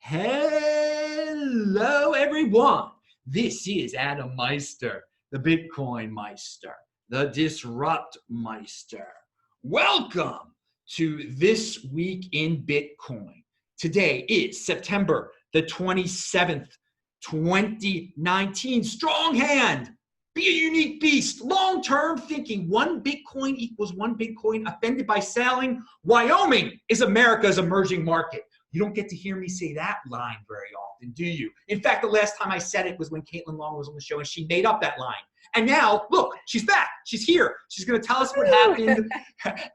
Hello, everyone. This is Adam Meister, the Bitcoin Meister, the Disrupt Meister. Welcome to This Week in Bitcoin. Today is September the 27th, 2019. Strong hand. Be a unique beast. Long-term thinking. One Bitcoin equals one Bitcoin. Offended by selling. Wyoming is America's emerging market. You don't get to hear me say that line very often, do you? In fact, the last time I said it was when Caitlin Long was on the show and she made up that line. And now, look, she's back. She's here. She's going to tell us what happened.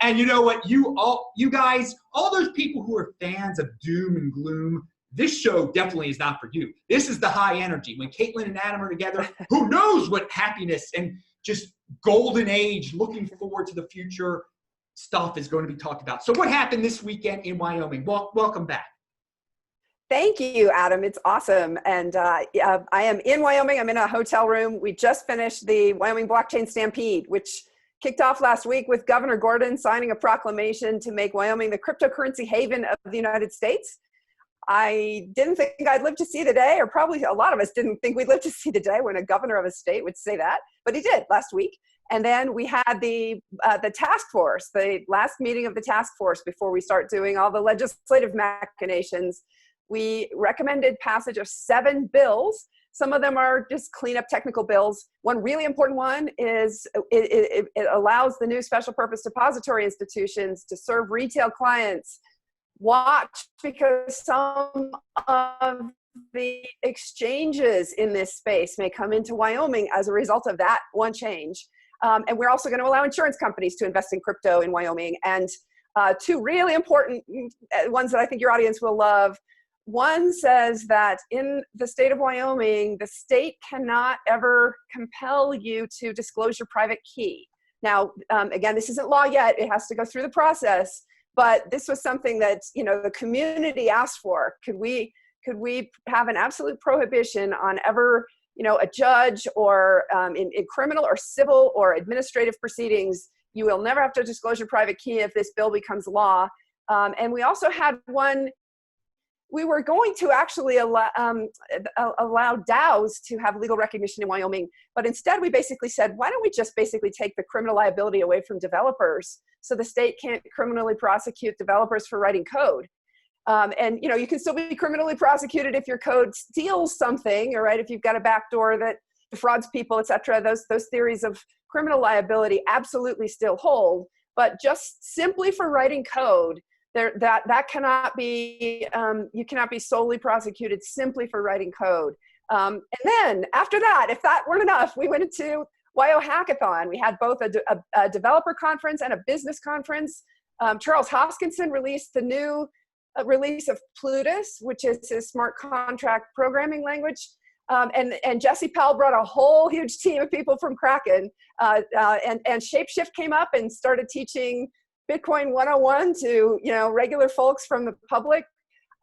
And you know what? You guys, all those people who are fans of doom and gloom, this show definitely is not for you. This is the high energy. When Caitlin and Adam are together, who knows what happiness and just golden age, looking forward to the future stuff is going to be talked about. So what happened this weekend in Wyoming? Welcome back. Thank you, Adam. It's awesome. And I am in Wyoming. I'm in a hotel room. We just finished the Wyoming Blockchain Stampede, which kicked off last week with Governor Gordon signing a proclamation to make Wyoming the cryptocurrency haven of the United States. I didn't think I'd live to see the day, or probably a lot of us didn't think we'd live to see the day when a governor of a state would say that, but he did last week. And then we had the task force, the last meeting of the task force before we start doing all the legislative machinations. We recommended passage of 7 bills. Some of them are just cleanup technical bills. One really important one is it allows the new special purpose depository institutions to serve retail clients. Watch, because some of the exchanges in this space may come into Wyoming as a result of that one change. And we're also going to allow insurance companies to invest in crypto in Wyoming. And 2 really important ones that I think your audience will love. One says that in the state of Wyoming, the state cannot ever compel you to disclose your private key. Now, again, this isn't law yet. It has to go through the process. But this was something that, you know, the community asked for. Could we have an absolute prohibition on ever, you know, a judge or in criminal or civil or administrative proceedings, you will never have to disclose your private key if this bill becomes law. And we also had one. We were going to actually allow DAOs to have legal recognition in Wyoming, but instead we basically said, why don't we just basically take the criminal liability away from developers so the state can't criminally prosecute developers for writing code. And you know, you can still be criminally prosecuted if your code steals something, or right, if you've got a backdoor that defrauds people, et cetera. Those theories of criminal liability absolutely still hold, but just simply for writing code, that cannot be, you cannot be solely prosecuted simply for writing code. And then after that, if that weren't enough, we went into Hackathon. We had both a developer conference and a business conference. Charles Hoskinson released the new release of Plutus, which is his smart contract programming language. And Jesse Powell brought a whole huge team of people from Kraken. And Shapeshift came up and started teaching Bitcoin 101 to, you know, regular folks from the public.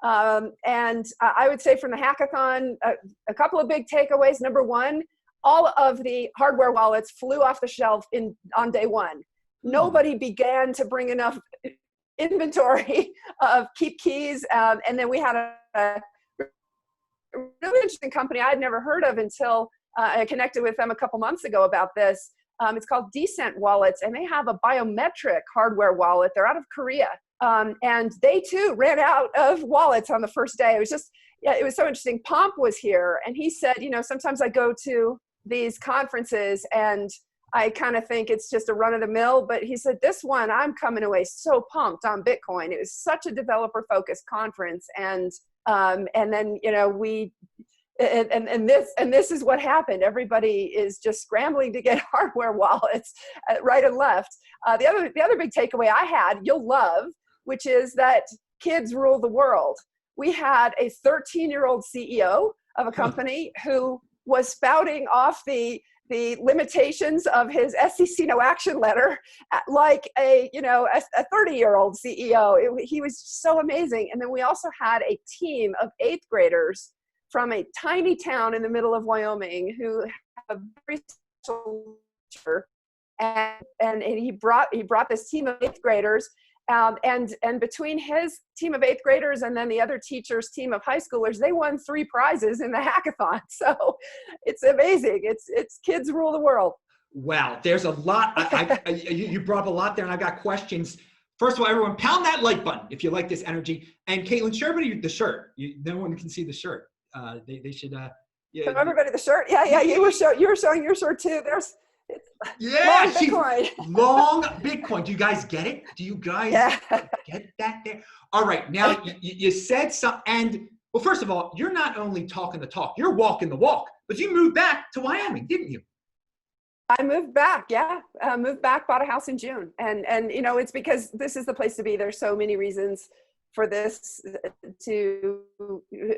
And I would say from the hackathon, a couple of big takeaways. Number one, all of the hardware wallets flew off the shelf on day one. Nobody began to bring enough inventory of keep keys. And then we had a really interesting company I had never heard of until I connected with them a couple months ago about this. It's called Decent Wallets, and they have a biometric hardware wallet. They're out of Korea. And they too ran out of wallets on the first day. It was just, yeah, it was so interesting. Pomp was here, and he said, you know, sometimes I go to these conferences and I kind of think it's just a run of the mill, but he said, this one, I'm coming away so pumped on Bitcoin. It was such a developer focused conference. And then, you know, this is what happened. Everybody is just scrambling to get hardware wallets right and left. The other big takeaway I had, you'll love, which is that kids rule the world. We had a 13-year-old CEO of a company who was spouting off the limitations of his SEC no action letter like a 30-year-old CEO. He was so amazing. And then we also had a team of 8th graders from a tiny town in the middle of Wyoming who have a very special teacher. And he brought this team of 8th graders, And between his team of 8th graders and then the other teacher's team of high schoolers, they won 3 prizes in the hackathon. So it's amazing. It's kids rule the world. Wow, there's a lot. You brought up a lot there, and I got questions. First of all, everyone, pound that like button if you like this energy. And Caitlin, show everybody the shirt. No one can see the shirt. They should. Yeah. Show everybody the shirt. Yeah. You were showing your shirt too. Long Bitcoin. Long Bitcoin. Do you guys get it? Do you guys get that there? All right. Now you said something. And well, first of all, you're not only talking the talk, you're walking the walk. But you moved back to Wyoming, didn't you? I moved back. Yeah. Moved back, bought a house in June. And it's because this is the place to be. There's so many reasons for this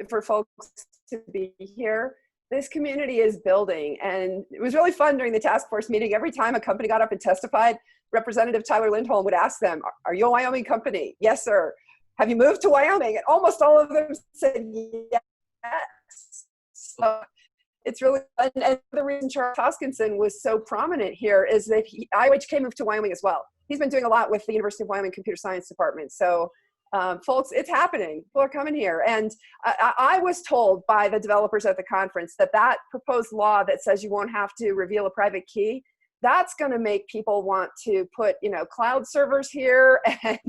for folks to be here. This community is building, and it was really fun during the task force meeting. Every time a company got up and testified, Representative Tyler Lindholm would ask them, "Are you a Wyoming company?" "Yes, sir." "Have you moved to Wyoming?" And almost all of them said yes. So it's really fun. And the reason Charles Hoskinson was so prominent here is that IOHK moved to Wyoming as well. He's been doing a lot with the University of Wyoming Computer Science Department. So folks, it's happening. People are coming here. And I was told by the developers at the conference that proposed law that says you won't have to reveal a private key, that's going to make people want to put, cloud servers here. And,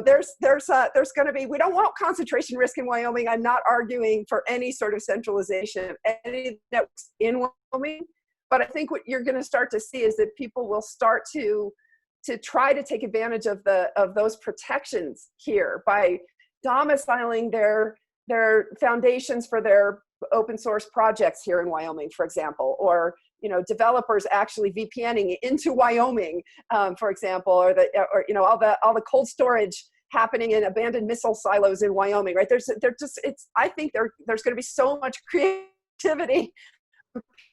there's going to be, we don't want concentration risk in Wyoming. I'm not arguing for any sort of centralization of any networks in Wyoming. But I think what you're going to start to see is that people will start to try to take advantage of those protections here by domiciling their foundations for their open source projects here in Wyoming, for example, or developers actually VPNing into Wyoming, for example, or all the cold storage happening in abandoned missile silos in Wyoming, right? I think there's going to be so much creativity.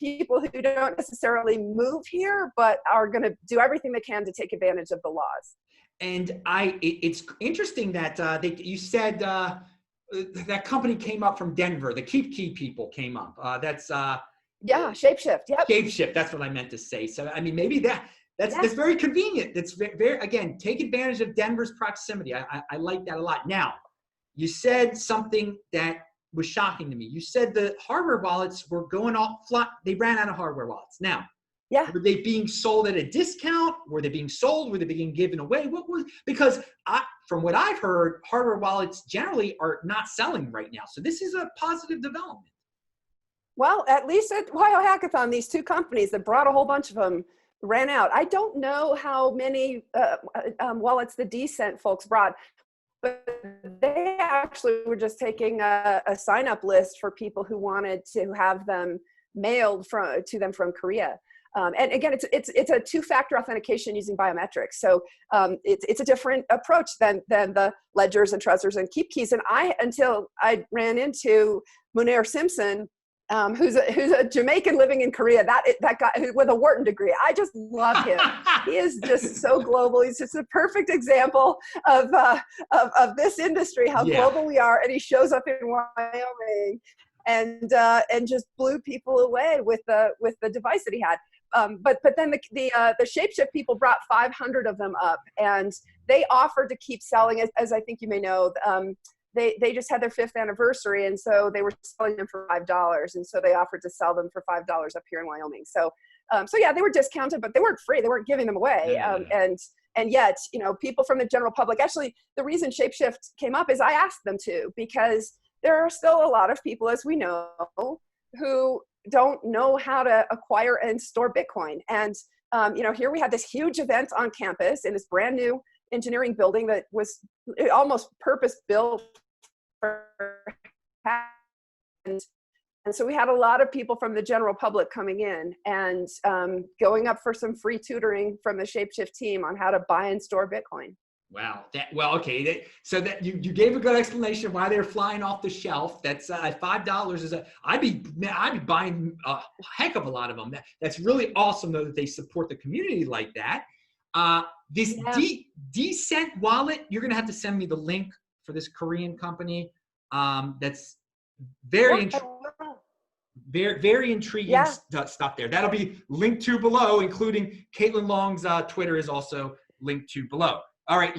People who don't necessarily move here, but are going to do everything they can to take advantage of the laws. And it's interesting that you said that company came up from Denver. The Keep Key people came up. Shapeshift. Yep. Shapeshift. That's what I meant to say. So I mean, maybe that's very convenient. That's very again, take advantage of Denver's proximity. I like that a lot. Now, you said something that was shocking to me. You said the hardware wallets were going off flat. They ran out of hardware wallets. Now, were they being sold at a discount? Were they being sold? Were they being given away? Because from what I've heard, hardware wallets generally are not selling right now. So this is a positive development. Well, at least at Hackathon, these 2 companies that brought a whole bunch of them ran out. I don't know how many wallets the Decent folks brought, but they actually were just taking a sign-up list for people who wanted to have them mailed to them from Korea. And again, it's a 2-factor authentication using biometrics. So it's a different approach than the ledgers and trezors and keep keys. And until I ran into Monero Simpson, who's a Jamaican living in Korea, that guy with a Wharton degree. I just love him. He is just so global. He's just a perfect example of this industry, how global we are. And he shows up in Wyoming and just blew people away with the device that he had. But then the Shapeshift people brought 500 of them up, and they offered to keep selling, as I think you may know. They just had their 5th anniversary, and so they were selling them for $5, and so they offered to sell them for $5 up here in Wyoming. So they were discounted, but they weren't free. They weren't giving them away. And yet, people from the general public, actually, the reason Shapeshift came up is I asked them to, because there are still a lot of people, as we know, who don't know how to acquire and store Bitcoin. And here we had this huge event on campus in this brand new engineering building that was almost purpose built for and so we had a lot of people from the general public coming in and going up for some free tutoring from the Shapeshift team on how to buy and store Bitcoin. Wow. Okay. So that you gave a good explanation of why they're flying off the shelf. That's $5 is I'd be buying a heck of a lot of them. That's really awesome though that they support the community like that. This Decent wallet, you're gonna have to send me the link for this Korean company. That's very intriguing stuff there. That'll be linked to below, including Caitlin Long's Twitter is also linked to below. All right,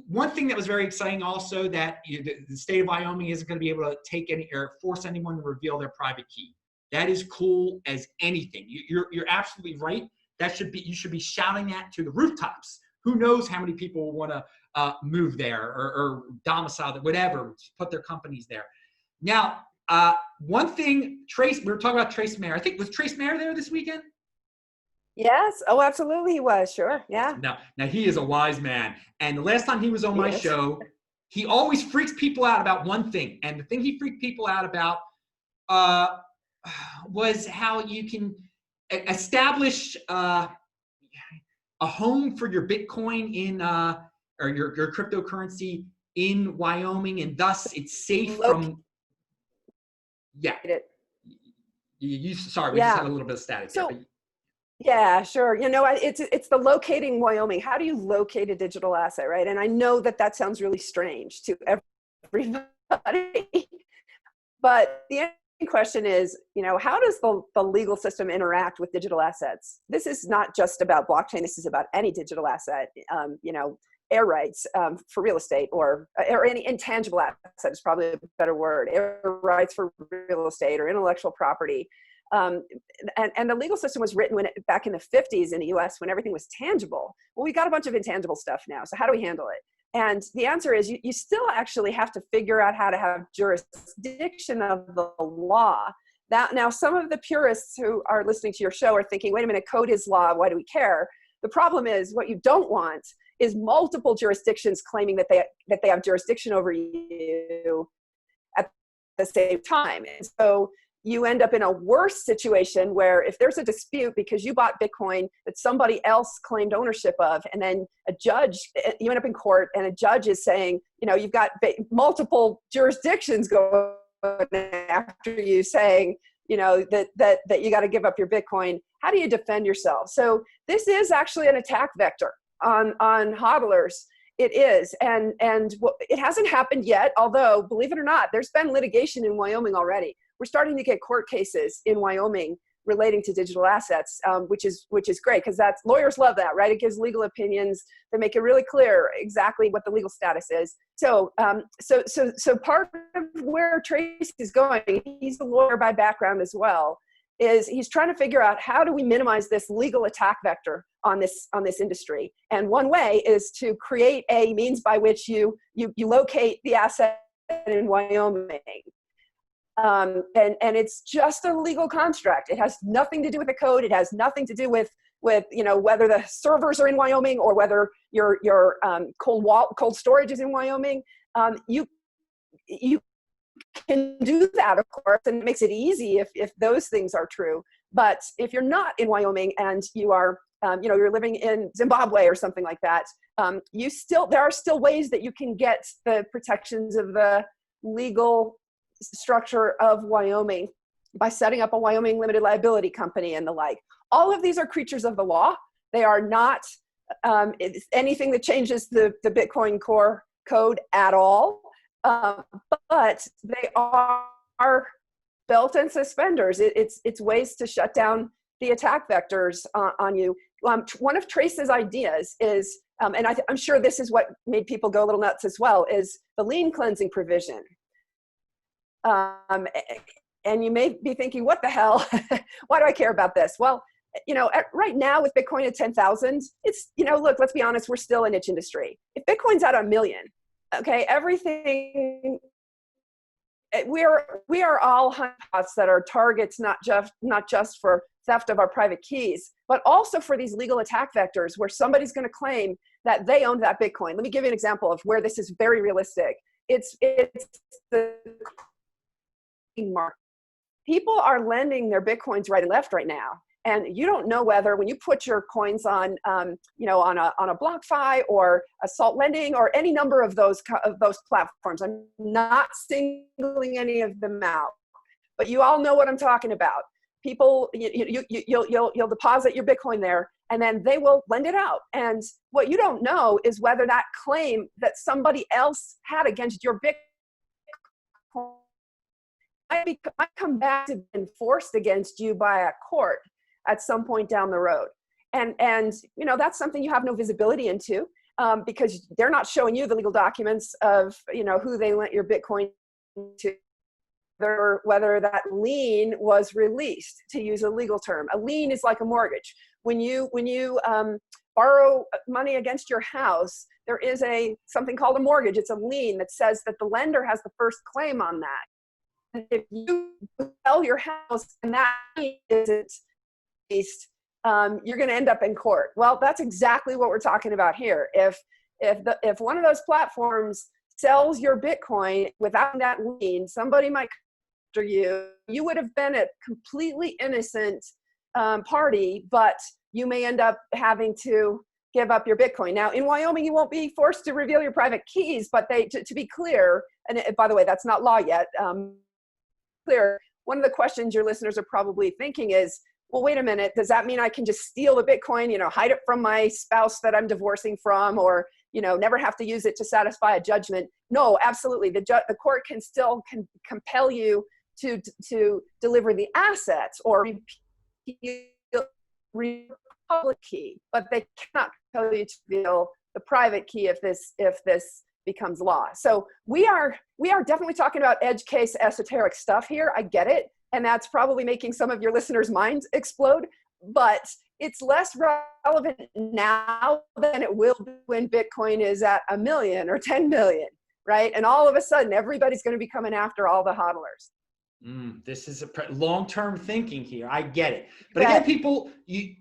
one thing that was very exciting also that the state of Wyoming isn't going to be able to take any or force anyone to reveal their private key. That is cool as anything. You're absolutely right. You should be shouting that to the rooftops. Who knows how many people will want to move there or domicile, whatever, put their companies there. Now, one thing, we were talking about Trace Mayer. I think, was Trace Mayer there this weekend? Yes. Oh, absolutely. He was. Sure. Yeah. Now he is a wise man. And the last time he was on my Yes. show, he always freaks people out about one thing. And the thing he freaked people out about was how you can establish a home for your Bitcoin or your cryptocurrency in Wyoming, and thus it's safe from. Yeah. Sorry, we just had a little bit of static there. But, yeah, sure. You know, it's the locating Wyoming. How do you locate a digital asset, right? And I know that sounds really strange to everybody, but the question is, you know, how does the legal system interact with digital assets? This is not just about blockchain. This is about any digital asset. You know, air rights for real estate, or any intangible asset is probably a better word. Air rights for real estate or intellectual property. And the legal system was written back in the 50s in the US when everything was tangible. Well, we got a bunch of intangible stuff now. So how do we handle it? And the answer is you still actually have to figure out how to have jurisdiction of the law. Now, some of the purists who are listening to your show are thinking, wait a minute, code is law. Why do we care? The problem is what you don't want is multiple jurisdictions claiming that they have jurisdiction over you at the same time. And so you end up in a worse situation where if there's a dispute because you bought Bitcoin that somebody else claimed ownership of, and then you end up in court and a judge is saying, you know, you've got multiple jurisdictions going after you saying, you know, that you got to give up your Bitcoin. How do you defend yourself? So this is actually an attack vector on hodlers. It is, and it hasn't happened yet, although, believe it or not, there's been litigation in Wyoming already. We're starting to get court cases in Wyoming relating to digital assets, which is great, because lawyers love that, right? It gives legal opinions that make it really clear exactly what the legal status is. So part of where Trace is going, he's a lawyer by background as well, is he's trying to figure out how do we minimize this legal attack vector on this industry. And one way is to create a means by which you locate the asset in Wyoming. And it's just a legal construct. It has nothing to do with the code. It has nothing to do with you know, whether the servers are in Wyoming or whether your cold storage is in Wyoming. You can do that, of course, and it makes it easy if those things are true. But if you're not in Wyoming and you are, you know, you're living in Zimbabwe or something like that, there are still ways that you can get the protections of the legal structure of Wyoming by setting up a Wyoming limited liability company and the like. All of these are creatures of the law. They are not anything that changes the Bitcoin core code at all. But they are belt and suspenders. It's ways to shut down the attack vectors on you. One of Trace's ideas is, and I'm sure this is what made people go a little nuts as well, is the lien cleansing provision. And you may be thinking, what the hell? Why do I care about this? Well, you know, right now with Bitcoin at 10,000, it's, you know, look, let's be honest, we're still a niche industry. If Bitcoin's at 1 million, okay, everything, we are all honeypots that are targets, not just for theft of our private keys, but also for these legal attack vectors where somebody's going to claim that they own that Bitcoin. Let me give you an example of where this is very realistic. It's the market. People are lending their Bitcoins right and left right now. And you don't know whether when you put your coins on, you know, on a BlockFi or a Salt Lending or any number of those platforms. I'm not singling any of them out, but you all know what I'm talking about. People, you'll deposit your Bitcoin there, and then they will lend it out. And what you don't know is whether that claim that somebody else had against your Bitcoin might come back to be enforced against you by a court at some point down the road. And you know, that's something you have no visibility into. because they're not showing you the legal documents of, who they lent your Bitcoin to, whether that lien was released, to use a legal term. A lien is like a mortgage. When you borrow money against your house, there is something called a mortgage. It's a lien that says that the lender has the first claim on that. And if you sell your house and that isn't released, you're going to end up in court. Well, that's exactly what we're talking about here. If one of those platforms sells your Bitcoin without that lien, somebody might come after you. You would have been a completely innocent party, but you may end up having to give up your Bitcoin. Now, in Wyoming, you won't be forced to reveal your private keys, but to be clear, and by the way, that's not law yet, clear, one of the questions your listeners are probably thinking is, well, wait a minute, does that mean I can just steal the Bitcoin, hide it from my spouse that I'm divorcing from, or, never have to use it to satisfy a judgment? No, absolutely. The court can still compel you to deliver the assets or repeal public key, but they cannot tell you to reveal the private key if this becomes law. So we are definitely talking about edge case esoteric stuff here. I get it. And that's probably making some of your listeners' minds explode, but it's less relevant now than it will be when Bitcoin is at 1 million or 10 million, right? And all of a sudden, everybody's going to be coming after all the hodlers. This is long-term thinking here. I get it. But again, people,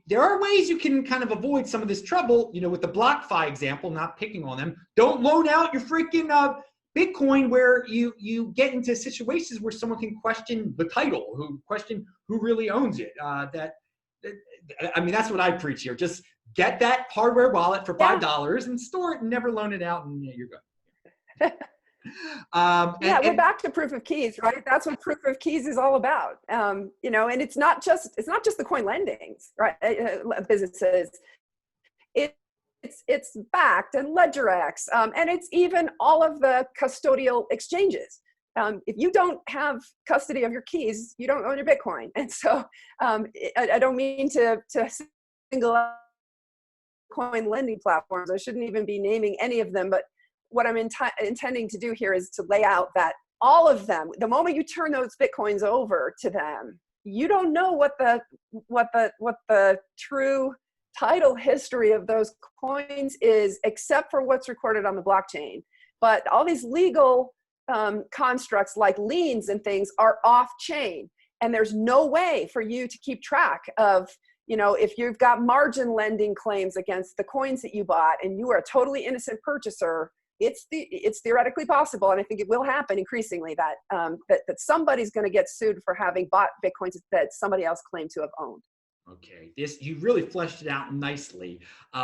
there are ways you can kind of avoid some of this trouble, with the BlockFi example, not picking on them. Don't loan out your freaking Bitcoin where you get into situations where someone can question the title, question who really owns it. That's what I preach here. Just get that hardware wallet for $5 and store it and never loan it out, and you're good. We're back to proof of keys, right? That's what proof of keys is all about. And it's not just the coin lendings, right? Businesses. It's Bakkt and LedgerX, and it's even all of the custodial exchanges. If you don't have custody of your keys, you don't own your Bitcoin. And so I don't mean to single out coin lending platforms. I shouldn't even be naming any of them, but what I'm intending to do here is to lay out that all of them, the moment you turn those Bitcoins over to them, you don't know what the true title history of those coins is, except for what's recorded on the blockchain. But all these legal constructs like liens and things are off chain, and there's no way for you to keep track of, if you've got margin lending claims against the coins that you bought and you are a totally innocent purchaser. It's theoretically possible, and I think it will happen increasingly, that somebody's going to get sued for having bought Bitcoins that somebody else claimed to have owned. Okay, you really fleshed it out nicely,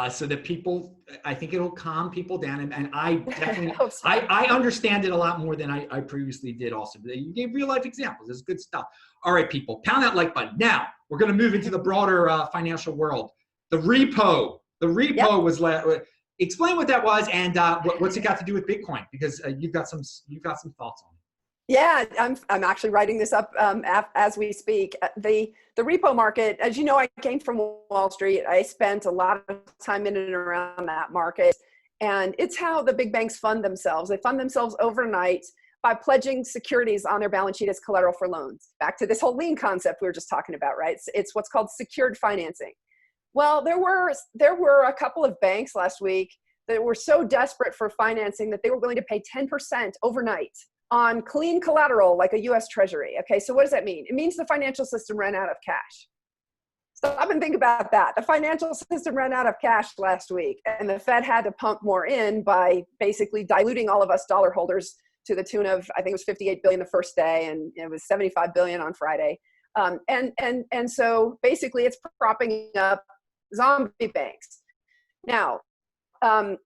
so that people, I think it'll calm people down, and I definitely, I understand it a lot more than I previously did also. You gave real life examples. This is good stuff. All right, people, pound that like button. Now, we're going to move into the broader financial world. The repo. Was explain what that was, and what's it got to do with Bitcoin, because you've got some thoughts on it. Yeah, I'm actually writing this up as we speak. The repo market, as you know, I came from Wall Street. I spent a lot of time in and around that market, and it's how the big banks fund themselves. They fund themselves overnight by pledging securities on their balance sheet as collateral for loans. Back to this whole lien concept we were just talking about, right? It's what's called secured financing. Well, there were a couple of banks last week that were so desperate for financing that they were willing to pay 10% overnight on clean collateral like a US Treasury. Okay, so what does that mean? It means the financial system ran out of cash. Stop and think about that. The financial system ran out of cash last week, and the Fed had to pump more in by basically diluting all of us dollar holders to the tune of, I think it was 58 billion the first day, and it was 75 billion on Friday. And so basically it's propping up zombie banks. Now, a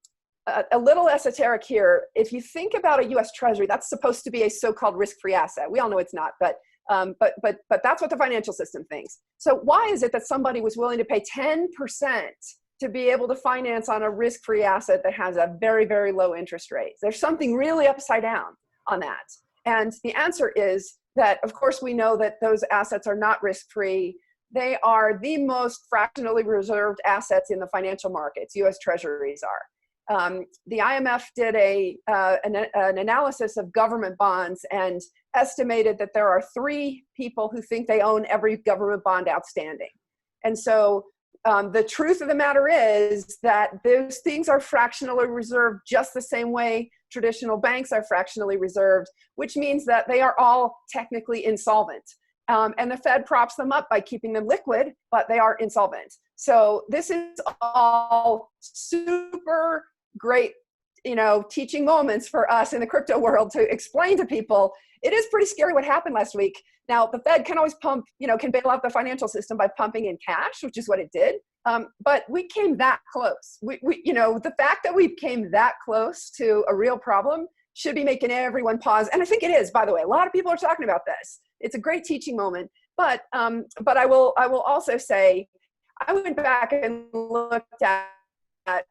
little esoteric here. If you think about a U.S. Treasury, that's supposed to be a so-called risk-free asset. We all know it's not, but that's what the financial system thinks. So why is it that somebody was willing to pay 10% to be able to finance on a risk-free asset that has a very, very low interest rate? There's something really upside down on that. And the answer is that, of course, we know that those assets are not risk-free. They are the most fractionally reserved assets in the financial markets. U.S. Treasuries are. The IMF did an analysis of government bonds and estimated that there are 3 people who think they own every government bond outstanding. And so the truth of the matter is that those things are fractionally reserved just the same way traditional banks are fractionally reserved, which means that they are all technically insolvent. And the Fed props them up by keeping them liquid, but they are insolvent. So this is all super great, teaching moments for us in the crypto world to explain to people. It is pretty scary what happened last week. Now, the Fed can always pump, can bail out the financial system by pumping in cash, which is what it did. But we came that close. The fact that we came that close to a real problem should be making everyone pause. And I think it is, by the way. A lot of people are talking about this. It's a great teaching moment. But I will also say, I went back and looked at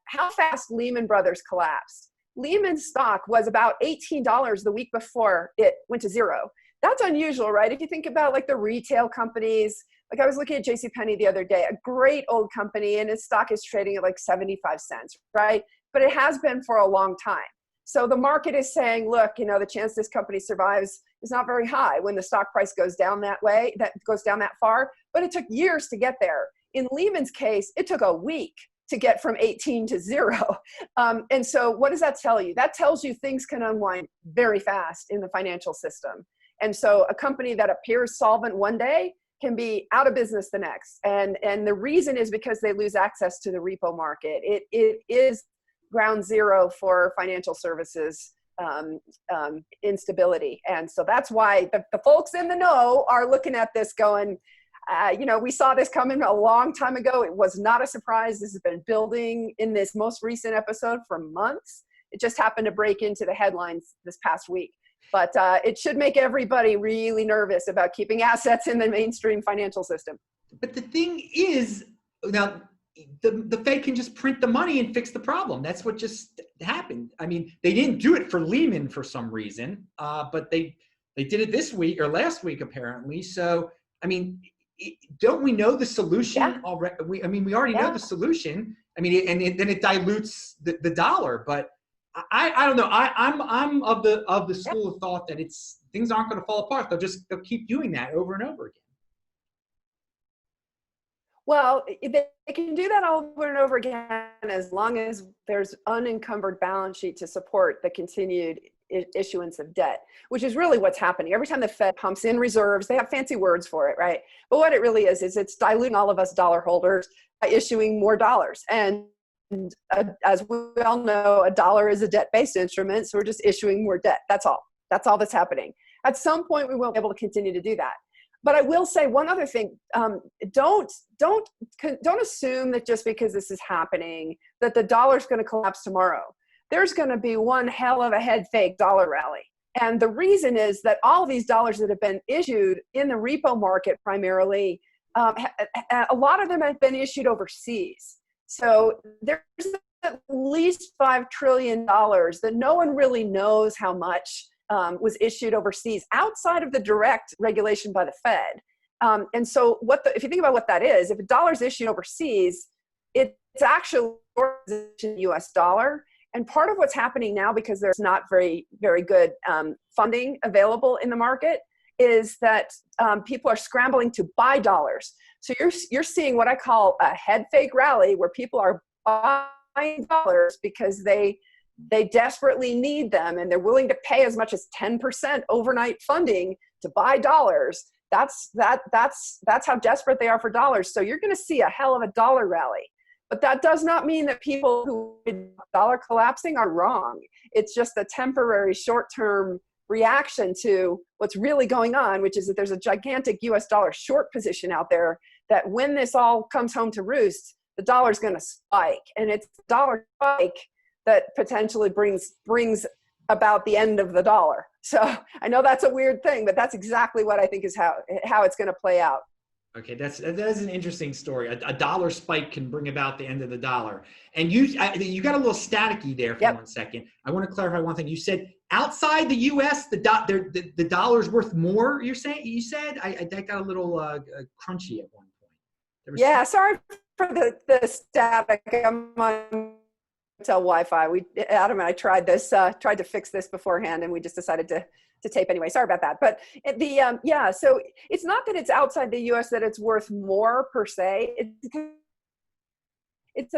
how fast Lehman Brothers collapsed. Lehman's stock was about $18 the week before it went to zero. That's unusual, right? If you think about like the retail companies, like I was looking at JCPenney the other day, a great old company, and its stock is trading at like 75 cents, right? But it has been for a long time. So the market is saying, look, the chance this company survives is not very high when the stock price goes down that way, that goes down that far, but it took years to get there. In Lehman's case, it took a week to get from 18 to 0. And so what does that tell you? That tells you things can unwind very fast in the financial system. And so a company that appears solvent one day can be out of business the next. And the reason is because they lose access to the repo market. It is ground zero for financial services instability. And so that's why the folks in the know are looking at this going, we saw this coming a long time ago. It was not a surprise. This has been building in this most recent episode for months. It just happened to break into the headlines this past week. But it should make everybody really nervous about keeping assets in the mainstream financial system. But the thing is, now, the Fed can just print the money and fix the problem. That's what just happened. I mean, they didn't do it for Lehman for some reason, but they did it this week or last week, apparently. So, I mean, don't we know the solution already? We already know the solution. I mean, then it dilutes the dollar. But I don't know. I'm of the school of thought that things aren't going to fall apart. They'll keep doing that over and over again. Well, they can do that over and over again as long as there's unencumbered balance sheet to support the continued issuance of debt, which is really what's happening. Every time the Fed pumps in reserves, they have fancy words for it, right? But what it really is it's diluting all of us dollar holders by issuing more dollars. And as we all know, a dollar is a debt-based instrument, so we're just issuing more debt. That's all. That's all that's happening. At some point, we won't be able to continue to do that. But I will say one other thing. Don't assume that just because this is happening, that the dollar's going to collapse tomorrow. There's going to be one hell of a head fake dollar rally. And the reason is that all of these dollars that have been issued in the repo market primarily, a lot of them have been issued overseas. So there's at least $5 trillion that no one really knows how much was issued overseas outside of the direct regulation by the Fed. And so if you think about what that is, if a dollar is issued overseas, it's actually a US dollar. And part of what's happening now, because there's not very, very good funding available in the market, is that people are scrambling to buy dollars. So you're seeing what I call a head fake rally, where people are buying dollars because they desperately need them, and they're willing to pay as much as 10% overnight funding to buy dollars. That's how desperate they are for dollars. So you're going to see a hell of a dollar rally. But that does not mean that people who are dollar collapsing are wrong. It's just a temporary short-term reaction to what's really going on, which is that there's a gigantic US dollar short position out there that when this all comes home to roost, the dollar's going to spike. And it's the dollar spike that potentially brings about the end of the dollar. So I know that's a weird thing, but that's exactly what I think is how it's going to play out. Okay, that is an interesting story. A dollar spike can bring about the end of the dollar. And you got a little staticky there for 1 second. I want to clarify one thing. You said outside the U.S., the dollar's worth more. You said I got a little crunchy at one point. Sorry for the static. I'm on hotel Wi-Fi. Adam and I tried to fix this beforehand, and we just decided to tape anyway. Sorry about that. But yeah, so it's not that it's outside the U.S. that it's worth more per se. It's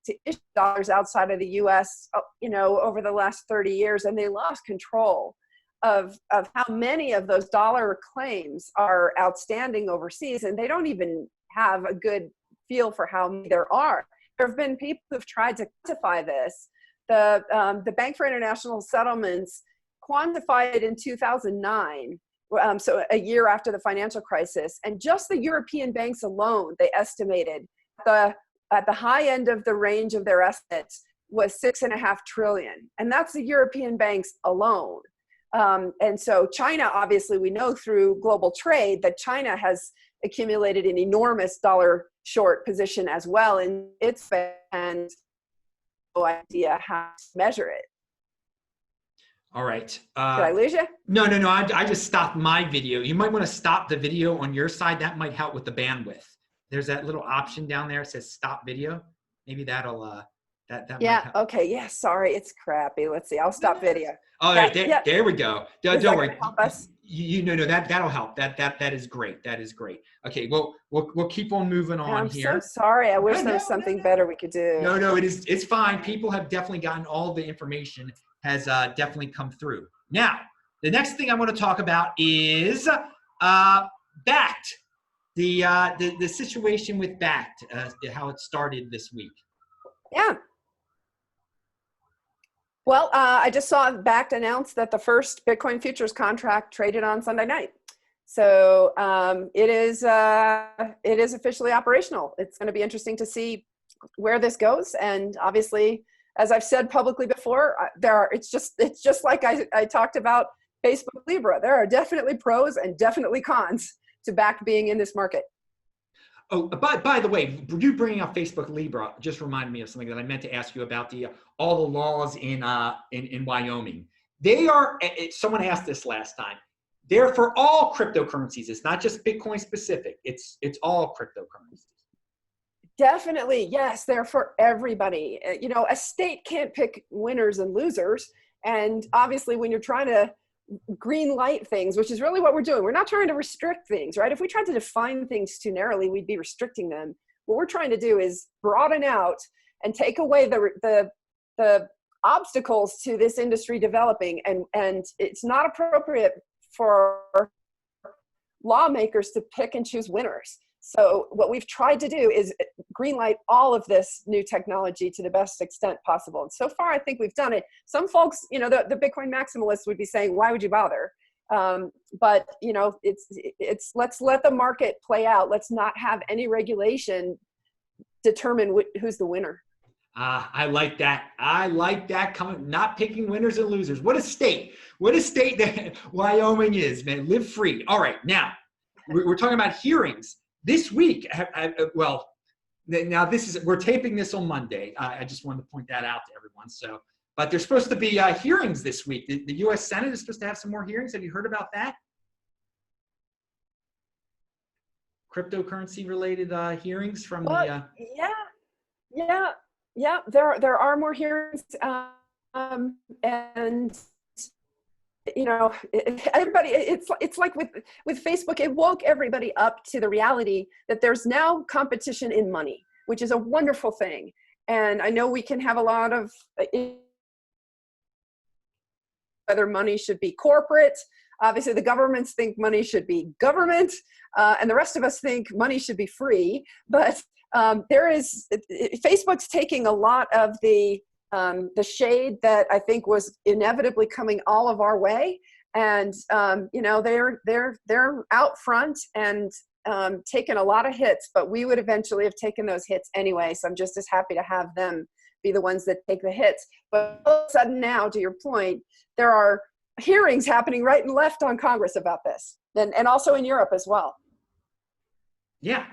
to issue dollars outside of the U.S. Over the last 30 years, and they lost control of how many of those dollar claims are outstanding overseas, and they don't even have a good feel for how many there are. There have been people who've tried to quantify this. The Bank for International Settlements quantified it in 2009, so a year after the financial crisis, and just the European banks alone, they estimated at the high end of the range of their estimates was $6.5 trillion, and that's the European banks alone. And so China, obviously, we know through global trade that China has accumulated an enormous dollar short position as well in its and no idea how to measure it. All right. Did I lose you? No. I just stopped my video. You might want to stop the video on your side. That might help with the bandwidth. There's that little option down there. It says stop video. Maybe that'll that might help. Okay. Yeah. Sorry, it's crappy. Let's see. I'll stop video. Oh, there we go. Don't worry. Help us? That'll help. That is great. That is great. Okay. Well, we'll keep on moving on here. I'm so sorry. I wish there was something better we could do. No. It's fine. People have definitely gotten all the information has definitely come through. Now, the next thing I want to talk about is Bakkt. The situation with Bakkt, how it started this week. Yeah. Well, I just saw Bakkt announce that the first Bitcoin futures contract traded on Sunday night. So it is officially operational. It's going to be interesting to see where this goes. And obviously, as I've said publicly before, it's just like I talked about Facebook Libra. There are definitely pros and definitely cons to Bakkt being in this market. Oh, by the way, you bringing up Facebook Libra just reminded me of something that I meant to ask you about all the laws in Wyoming. They are. Someone asked this last time. They're for all cryptocurrencies. It's not just Bitcoin specific. It's all cryptocurrencies. Definitely, yes. They're for everybody. A state can't pick winners and losers, and obviously, when you're trying to green light things, which is really what we're doing. We're not trying to restrict things, right? If we tried to define things too narrowly, we'd be restricting them. What we're trying to do is broaden out and take away the obstacles to this industry developing. And it's not appropriate for lawmakers to pick and choose winners. So what we've tried to do is greenlight all of this new technology to the best extent possible. And so far, I think we've done it. Some folks, the Bitcoin maximalists would be saying, why would you bother? But it's let's let the market play out. Let's not have any regulation determine who's the winner. I like that. I like that not picking winners and losers. What a state that Wyoming is, man. Live free. All right. Now we're talking about hearings. This week, now we're taping this on Monday. I just wanted to point that out to everyone. So, but there's supposed to be hearings this week. The U.S. Senate is supposed to have some more hearings. Have you heard about that? Cryptocurrency related hearings from Yeah. There are more hearings, and everybody, it's like with Facebook, it woke everybody up to the reality that there's now competition in money, which is a wonderful thing. And I know we can have a lot of whether money should be corporate. Obviously, the governments think money should be government, and the rest of us think money should be free. But Facebook's taking a lot of the shade that I think was inevitably coming all of our way, and they're out front and taken a lot of hits, but we would eventually have taken those hits anyway. So I'm just as happy to have them be the ones that take the hits. But all of a sudden now, to your point, there are hearings happening right and left on Congress about this, and also in Europe as well. Yeah,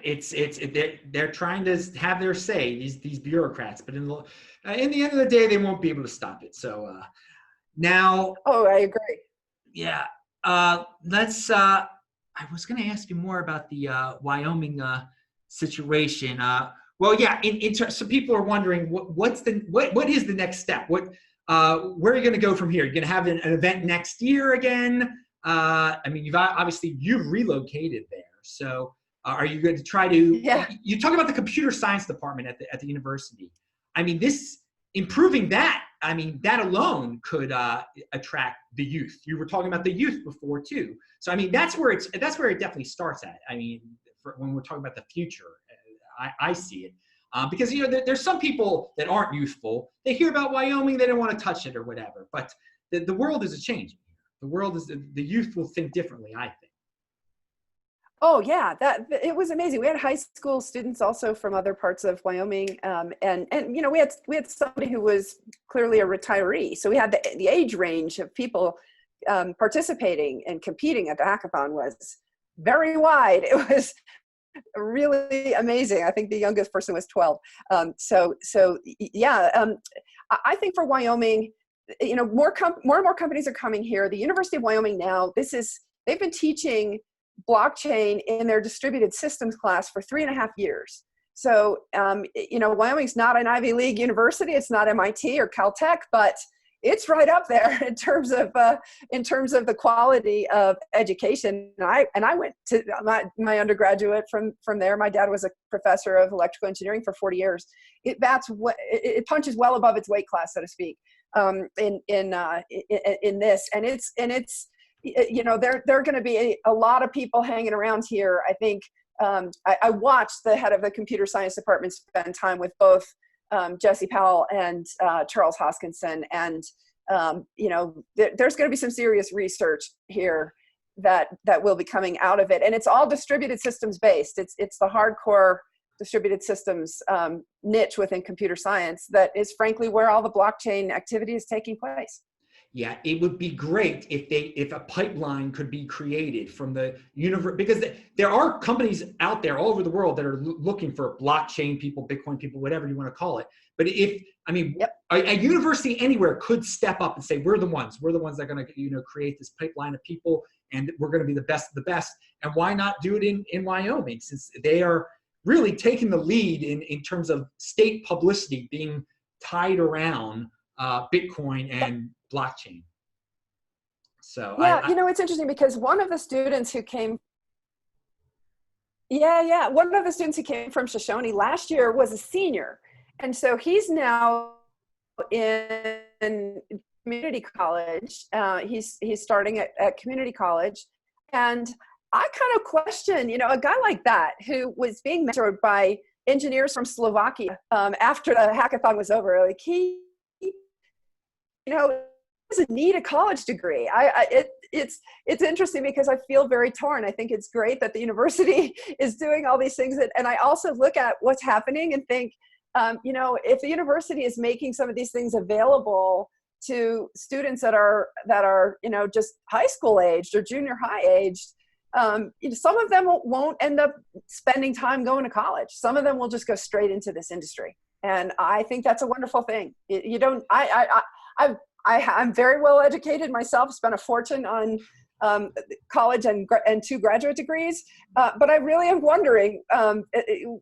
they're trying to have their say, these bureaucrats, but in the end of the day, they won't be able to stop it. So now. Oh, I agree. Yeah, let's. I was going to ask you more about the Wyoming situation. Well, yeah. So people are wondering what is the next step? Where are you going to go from here? You're going to have an event next year again. I mean, you've relocated there. So are you going to try to? Yeah. You talk about the computer science department at the university. I mean, improving that. I mean, that alone could attract the youth. You were talking about the youth before too. So I mean, that's where it definitely starts at. I mean, when we're talking about the future. I see it because there's some people that aren't youthful. They hear about Wyoming, they don't want to touch it or whatever. But the world is changing here. The world is the youth will think differently, I think. Oh yeah, it was amazing. We had high school students also from other parts of Wyoming, and we had somebody who was clearly a retiree. So we had the age range of people participating and competing at the hackathon was very wide. It was really amazing. I think the youngest person was 12. I think for Wyoming, more and more companies are coming here. The University of Wyoming now, they've been teaching blockchain in their distributed systems class for 3.5 years. So, Wyoming's not an Ivy League university. It's not MIT or Caltech, but it's right up there in terms of the quality of education. And I went to my undergraduate from there. My dad was a professor of electrical engineering for 40 years. It punches well above its weight class, so to speak, in this. And it's there are going to be a lot of people hanging around here. I think I watched the head of the computer science department spend time with both Jesse Powell and Charles Hoskinson, and there's going to be some serious research here that will be coming out of it, and it's all distributed systems based. It's the hardcore distributed systems niche within computer science that is frankly where all the blockchain activity is taking place. Yeah, it would be great if a pipeline could be created from the universe, because there are companies out there all over the world that are looking for blockchain people, Bitcoin people, whatever you want to call it. But a university anywhere could step up and say, we're the ones that are going to create this pipeline of people, and we're going to be the best of the best. And why not do it in Wyoming, since they are really taking the lead in terms of state publicity being tied around Bitcoin and blockchain. So yeah, it's interesting because one of the students who came from Shoshone last year was a senior, and so he's now in community college. He's starting at community college, and I kind of question, a guy like that who was being mentored by engineers from Slovakia after the hackathon was over, like he doesn't need a college degree. It's interesting because I feel very torn. I think it's great that the university is doing all these things, and I also look at what's happening and think, if the university is making some of these things available to students that are just high school aged or junior high aged, some of them won't end up spending time going to college. Some of them will just go straight into this industry, and I think that's a wonderful thing. I'm very well educated myself, spent a fortune on college and 2 graduate degrees, but I really am wondering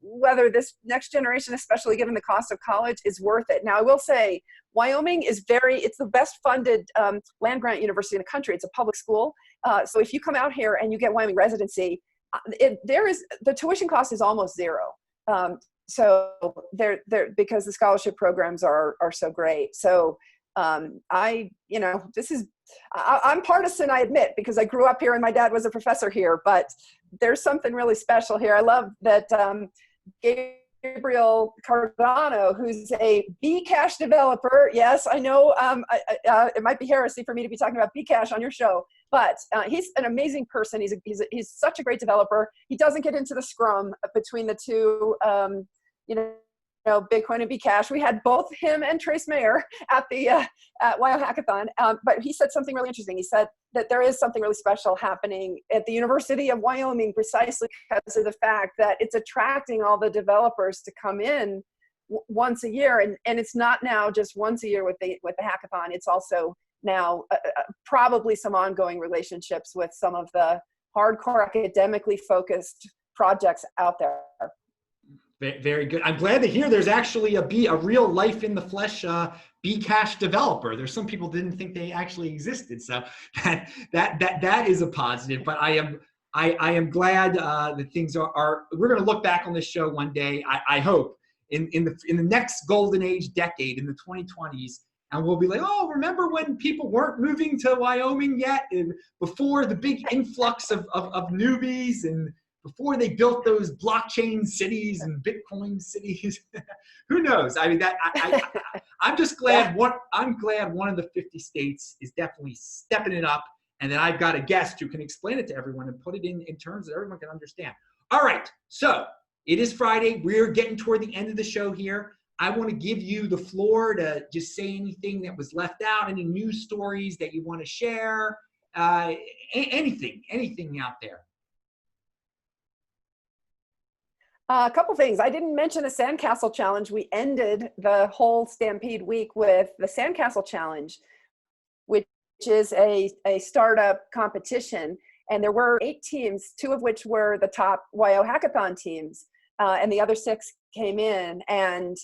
whether this next generation, especially given the cost of college, is worth it. Now, I will say Wyoming is it's the best funded land grant university in the country. It's a public school. So if you come out here and you get Wyoming residency, the tuition cost is almost zero. So because the scholarship programs are so great. So I'm partisan, I admit, because I grew up here and my dad was a professor here, but there's something really special here. I love that Gabriel Cardano, who's a Bcash developer. Yes, I know it might be heresy for me to be talking about Bcash on your show, but he's an amazing person. He's such a great developer. He doesn't get into the scrum between the two, Bitcoin and Bcash. We had both him and Trace Mayer at the at Wyoming Hackathon, but he said something really interesting. He said that there is something really special happening at the University of Wyoming precisely because of the fact that it's attracting all the developers to come in once a year, and it's not now just once a year with the hackathon. It's also now probably some ongoing relationships with some of the hardcore academically focused projects out there. Very good. I'm glad to hear there's actually a real life in the flesh Bcash developer. There's some people didn't think they actually existed, so that is a positive. But I am glad that things are. We're going to look back on this show one day. I hope in the next golden age decade in the 2020s, and we'll be like, oh, remember when people weren't moving to Wyoming yet, and before the big influx of newbies and before they built those blockchain cities and Bitcoin cities. Who knows? I mean, I'm just glad I'm glad one of the 50 states is definitely stepping it up, and that I've got a guest who can explain it to everyone and put it in terms that everyone can understand. All right, so it is Friday. We're getting toward the end of the show here. I want to give you the floor to just say anything that was left out, any news stories that you want to share, anything out there. A couple things. I didn't mention the Sandcastle Challenge. We ended the whole Stampede week with the Sandcastle Challenge, which is a startup competition. And there were 8 teams, 2 of which were the top WYO Hackathon teams, and the other 6 came in. And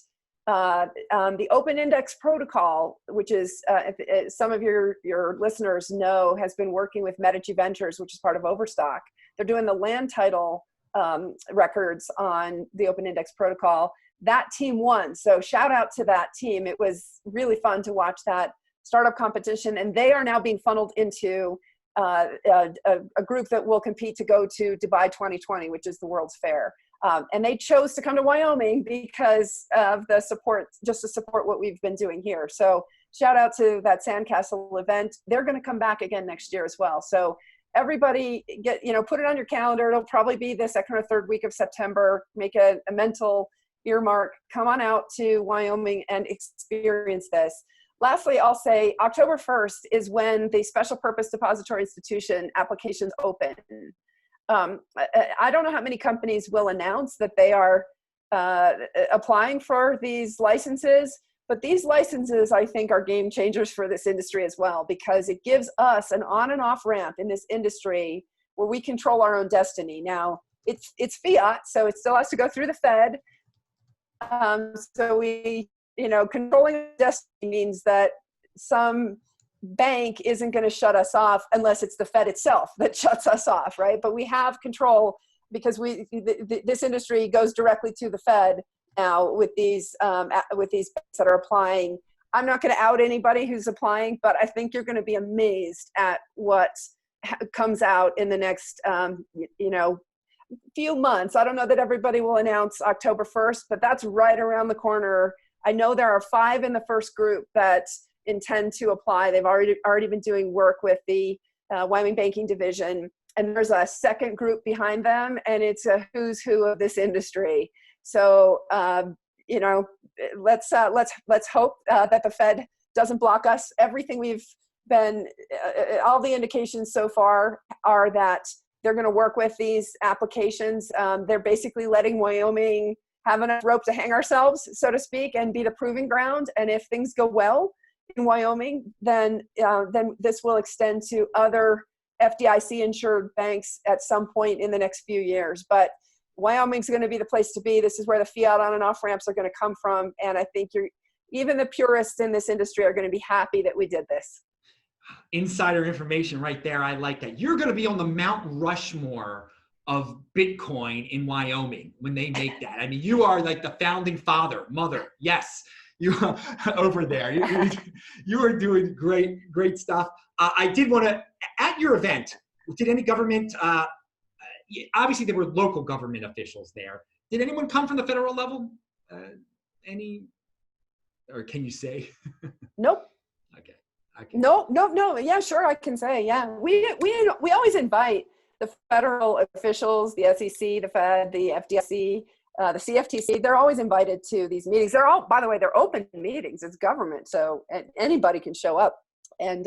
the Open Index Protocol, which is, some of your listeners know, has been working with Medici Ventures, which is part of Overstock. They're doing the land title records on the Open Index Protocol. That team won. So shout out to that team. It was really fun to watch that startup competition. And they are now being funneled into a group that will compete to go to Dubai 2020, which is the World's Fair. And they chose to come to Wyoming because of the support, just to support what we've been doing here. So shout out to that Sandcastle event. They're going to come back again next year as well. So everybody put it on your calendar. It'll probably be the second or third week of September. Make a mental earmark. Come on out to Wyoming and experience this. Lastly, I'll say October 1st is when the Special Purpose Depository Institution applications open. I don't know how many companies will announce that they are applying for these licenses, but these licenses, I think, are game changers for this industry as well, because it gives us an on and off ramp in this industry where we control our own destiny. Now, it's fiat, so it still has to go through the Fed. So we, controlling destiny means that some bank isn't going to shut us off unless it's the Fed itself that shuts us off, right? But we have control because this industry goes directly to the Fed now with these banks that are applying. I'm not going to out anybody who's applying, but I think you're going to be amazed at what comes out in the next few months. I don't know that everybody will announce October 1st, but that's right around the corner. I know there are 5 in the first group that intend to apply. They've already been doing work with the Wyoming Banking Division, and there's a second group behind them, and it's a who's who of this industry. So let's hope that the Fed doesn't block us. Everything we've been, all the indications so far are that they're going to work with these applications. They're basically letting Wyoming have enough rope to hang ourselves, so to speak, and be the proving ground. And if things go well in Wyoming, then this will extend to other FDIC-insured banks at some point in the next few years. But Wyoming's going to be the place to be. This is where the fiat on and off ramps are going to come from. And I think even the purists in this industry are going to be happy that we did this. Insider information right there. I like that. You're going to be on the Mount Rushmore of Bitcoin in Wyoming when they make that. I mean, you are like the founding mother. Yes, you are over there. You are doing great stuff. I did want to, at your event, did any government, obviously there were local government officials there. Did anyone come from the federal level? Or can you say? Nope. Okay. No. Yeah, sure. I can say, yeah. We always invite the federal officials, the SEC, the Fed, the FDIC, the CFTC. They're always invited to these meetings. They're all, by the way, they're open meetings. It's government, so anybody can show up. And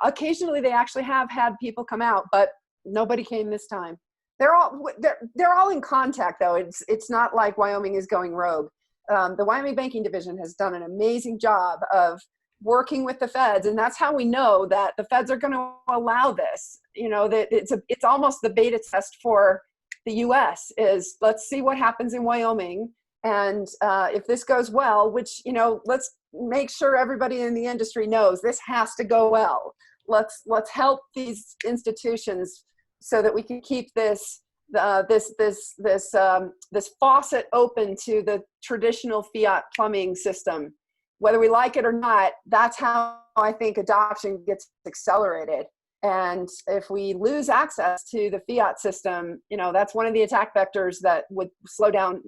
occasionally they actually have had people come out, but nobody came this time. They're all in contact, though. It's not like Wyoming is going rogue. The Wyoming Banking Division has done an amazing job of working with the feds, and that's how we know that the feds are going to allow this. That it's almost the beta test for the US is, let's see what happens in Wyoming. And if this goes well, which, you know, let's make sure everybody in the industry knows this has to go well. Let's help these institutions so that we can keep this faucet open to the traditional fiat plumbing system. Whether we like it or not, that's how I think adoption gets accelerated. And if we lose access to the fiat system, you know, that's one of the attack vectors that would slow down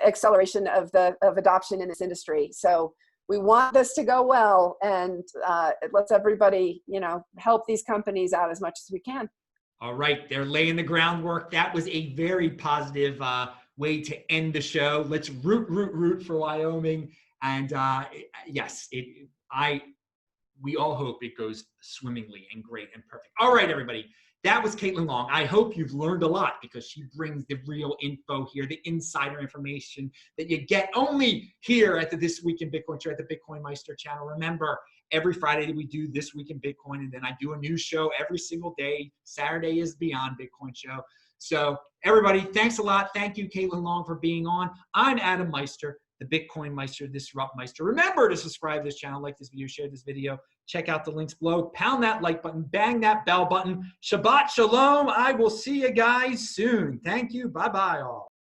acceleration of adoption in this industry. So we want this to go well, and let's everybody, you know, help these companies out as much as we can. All right, they're laying the groundwork. That was a very positive way to end the show. Let's root for Wyoming. And yes, we all hope it goes swimmingly and great and perfect. All right, everybody. That was Caitlin Long. I hope you've learned a lot, because she brings the real info here, the insider information that you get only here at the This Week in Bitcoin show at the Bitcoin Meister channel. Remember, every Friday we do This Week in Bitcoin, and then I do a new show every single day. Saturday is Beyond Bitcoin show. So everybody, thanks a lot. Thank you, Caitlin Long, for being on. I'm Adam Meister, the Bitcoin Meister, Disrupt Meister. Remember to subscribe to this channel, like this video, share this video, check out the links below, pound that like button, bang that bell button. Shabbat Shalom. I will see you guys soon. Thank you. Bye-bye all.